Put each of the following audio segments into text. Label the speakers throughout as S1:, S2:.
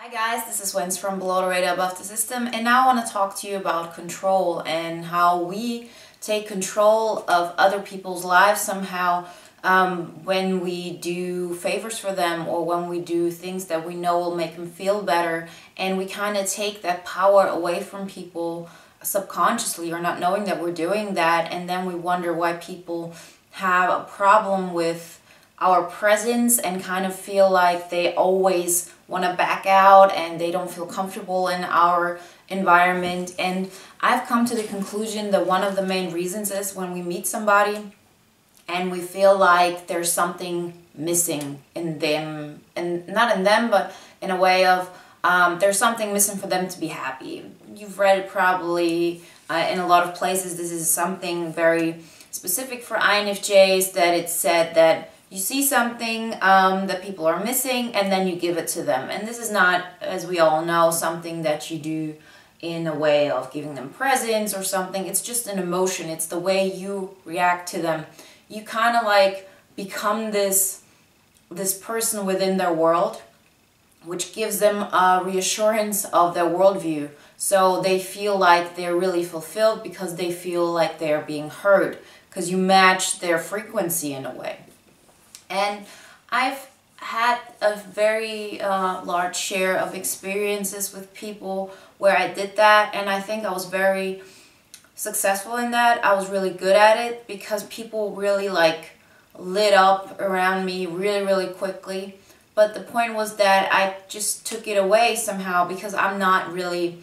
S1: Hi guys, this is Wenzes from Below the Radar Above the System, and now I want to talk to you about control and how we take control of other people's lives somehow when we do favors for them or when we do things that we know will make them feel better, and we kind of take that power away from people subconsciously or not knowing that we're doing that, and then we wonder why people have a problem with our presence and kind of feel like they always want to back out and they don't feel comfortable in our environment. And I've come to the conclusion that one of the main reasons is when we meet somebody and we feel like there's something missing in them, and not in them, but in a way of there's something missing for them to be happy. You've read it probably in a lot of places. This is something very specific for INFJs, that it's said that you see something that people are missing and then you give it to them. And this is not, as we all know, something that you do in a way of giving them presents or something. It's just an emotion. It's the way you react to them. You kind of like become this person within their world, which gives them a reassurance of their worldview. So they feel like they're really fulfilled because they feel like they're being heard, because you match their frequency in a way. And I've had a very large share of experiences with people where I did that, and I think I was very successful in that. I was really good at it because people really like lit up around me really quickly. But the point was that I just took it away somehow because I'm not really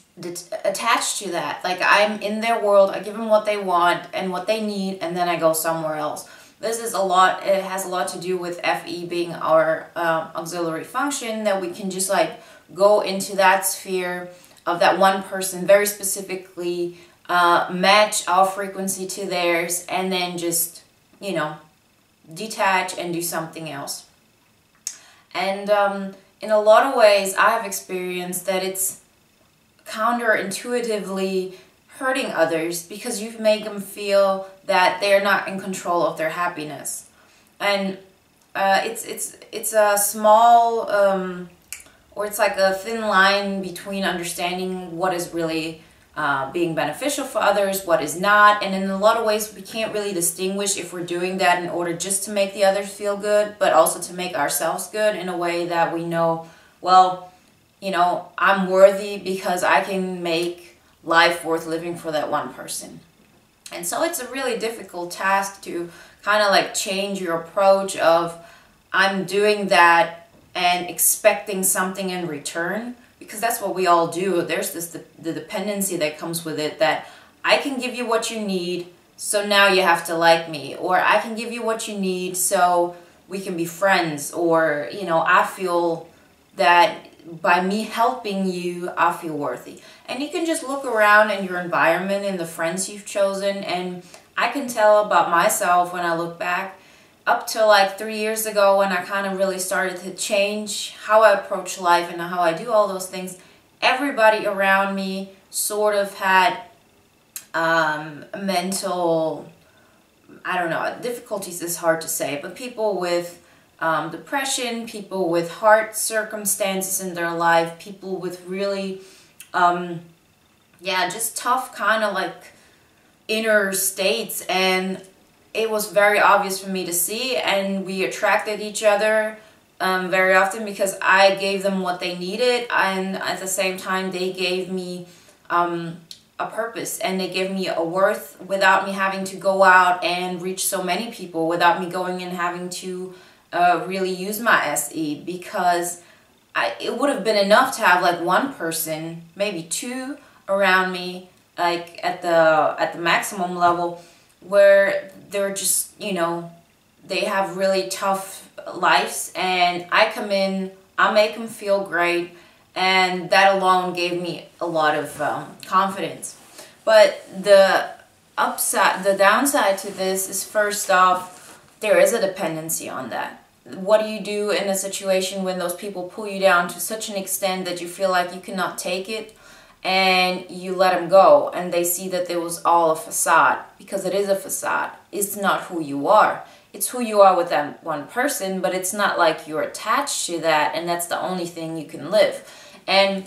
S1: attached to that. Like, I'm in their world, I give them what they want and what they need, and then I go somewhere else. This is it has a lot to do with FE being our auxiliary function, that we can just like go into that sphere of that one person, very specifically match our frequency to theirs, and then just, you know, detach and do something else. And in a lot of ways I have experienced that it's counterintuitively hurting others because you make them feel that they're not in control of their happiness. And it's a small or it's like a thin line between understanding what is really being beneficial for others, what is not. And in a lot of ways we can't really distinguish if we're doing that in order just to make the others feel good, but also to make ourselves good in a way that we know, well, you know, I'm worthy because I can make life worth living for that one person. And so it's a really difficult task to kind of like change your approach of I'm doing that and expecting something in return, because that's what we all do. There's the dependency that comes with it, that I can give you what you need, so now you have to like me, or I can give you what you need so we can be friends, or, you know, I feel that by me helping you, I feel worthy. And you can just look around in your environment and the friends you've chosen, and I can tell about myself when I look back up to like 3 years ago, when I kind of really started to change how I approach life and how I do all those things. Everybody around me sort of had mental, I don't know, difficulties is hard to say, but people with depression, people with hard circumstances in their life, people with really just tough kind of like inner states. And it was very obvious for me to see, and we attracted each other very often because I gave them what they needed, and at the same time they gave me a purpose, and they gave me a worth without me having to go out and reach so many people, without me going and having to really use my SE, because it would have been enough to have like one person, maybe two around me, like at the maximum level, where they're just, you know, they have really tough lives, and I come in, I make them feel great, and that alone gave me a lot of confidence. But the downside to this is, first off, there is a dependency on that. What do you do in a situation when those people pull you down to such an extent that you feel like you cannot take it, and you let them go, and they see that it was all a facade? Because it is a facade. It's not who you are. it's who you are with that one person, but it's not like you're attached to that and that's the only thing you can live. And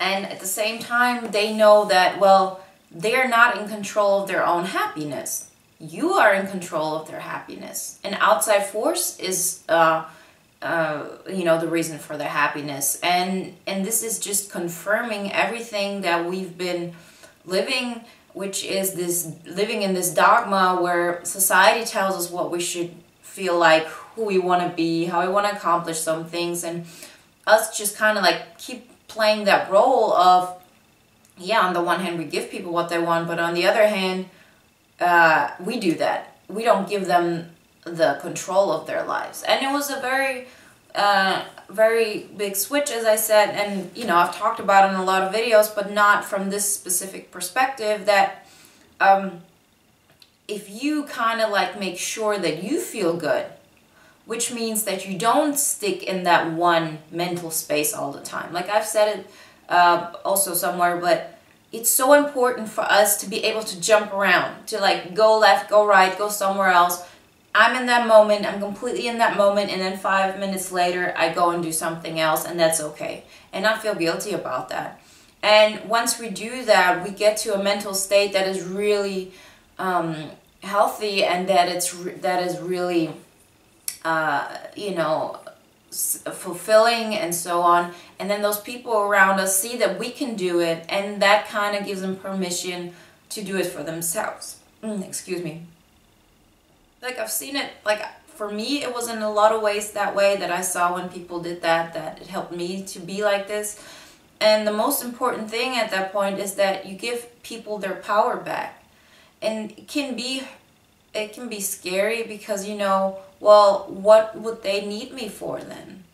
S1: at the same time, they know that, well, they're not in control of their own happiness. You are in control of their happiness. An outside force is, the reason for their happiness. And this is just confirming everything that we've been living, which is this living in this dogma where society tells us what we should feel like, who we want to be, how we want to accomplish some things, and us just kind of like keep playing that role of, yeah, on the one hand we give people what they want, but on the other hand we do that. We don't give them the control of their lives. And it was a very big switch, as I said, and I've talked about it in a lot of videos, but not from this specific perspective, that if you kind of like make sure that you feel good, which means that you don't stick in that one mental space all the time. Like I've said it also somewhere, but it's so important for us to be able to jump around, to like go left, go right, go somewhere else. I'm in that moment, I'm completely in that moment, and then 5 minutes later I go and do something else, and that's okay. And not feel guilty about that. And once we do that, we get to a mental state that is really healthy, and that is really fulfilling and so on. And then those people around us see that we can do it, and that kind of gives them permission to do it for themselves. Excuse me. Like I've seen it, like for me it was in a lot of ways that way that I saw when people did that it helped me to be like this. And the most important thing at that point is that you give people their power back. And it can be scary because, well, what would they need me for then?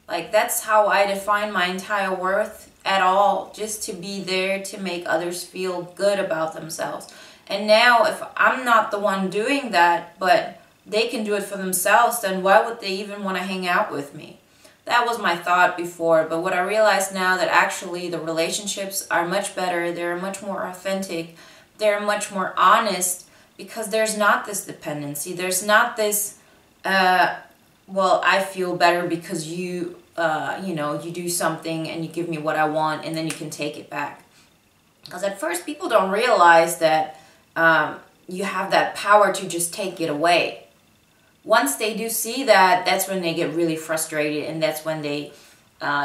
S1: Like that's how I define my entire worth at all, just to be there to make others feel good about themselves. And now if I'm not the one doing that, but they can do it for themselves, then why would they even want to hang out with me? That was my thought before, but what I realize now, that actually the relationships are much better, they're much more authentic, they're much more honest, because there's not this dependency, there's not this, well, I feel better because you do something and you give me what I want and then you can take it back. Because at first people don't realize that you have that power to just take it away. Once they do see that, that's when they get really frustrated, and that's when they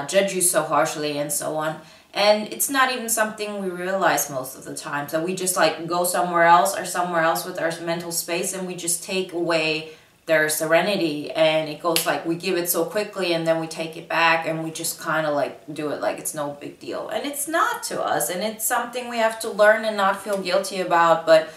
S1: judge you so harshly and so on. And it's not even something we realize most of the time. So we just like go somewhere else with our mental space, and we just take away their serenity, and it goes like we give it so quickly and then we take it back, and we just kind of like do it like it's no big deal. And it's not to us, and it's something we have to learn and not feel guilty about, but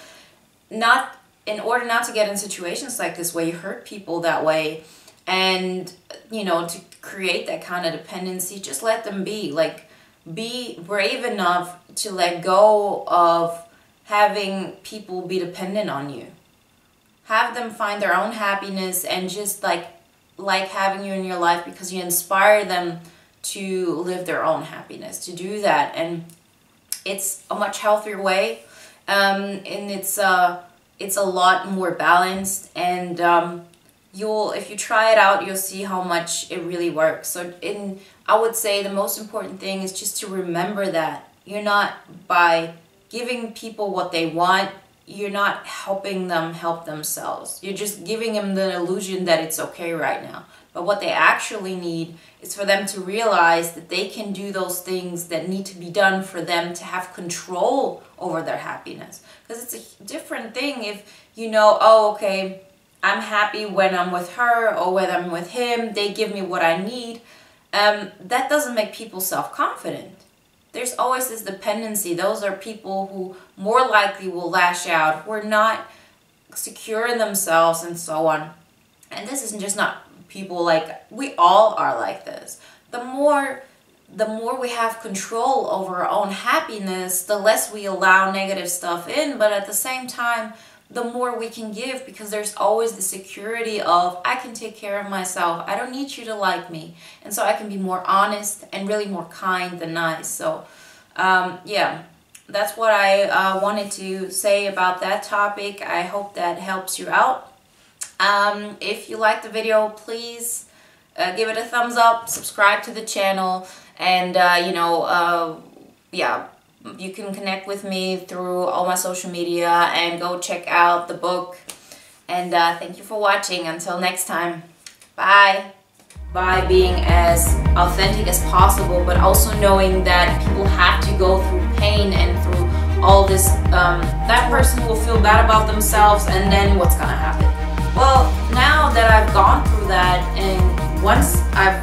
S1: not in order not to get in situations like this where you hurt people that way, and to create that kind of dependency, just let them be. Like, be brave enough to let go of having people be dependent on you. Have them find their own happiness, and just like having you in your life because you inspire them to live their own happiness, to do that. And it's a much healthier way, and it's a lot more balanced, and if you try it out, you'll see how much it really works. So I would say the most important thing is just to remember that you're not, by giving people what they want, you're not helping them help themselves. You're just giving them the illusion that it's okay right now. But what they actually need is for them to realize that they can do those things that need to be done for them to have control over their happiness. Because it's a different thing if oh, okay, I'm happy when I'm with her or when I'm with him, they give me what I need. That doesn't make people self-confident. There's always this dependency. Those are people who more likely will lash out, who are not secure in themselves and so on. And this is just not people, like, we all are like this. The more we have control over our own happiness, the less we allow negative stuff in, but at the same time, the more we can give, because there's always the security of, I can take care of myself, I don't need you to like me, and so I can be more honest and really more kind than nice. So yeah, that's what I wanted to say about that topic. I hope that helps you out. If you like the video, please give it a thumbs up, subscribe to the channel, and yeah, you can connect with me through all my social media and go check out the book. And thank you for watching. Until next time, bye. By being as authentic as possible, but also knowing that people have to go through pain and through all this, that person will feel bad about themselves, and then what's gonna happen? Well, now that I've gone through that, and once I've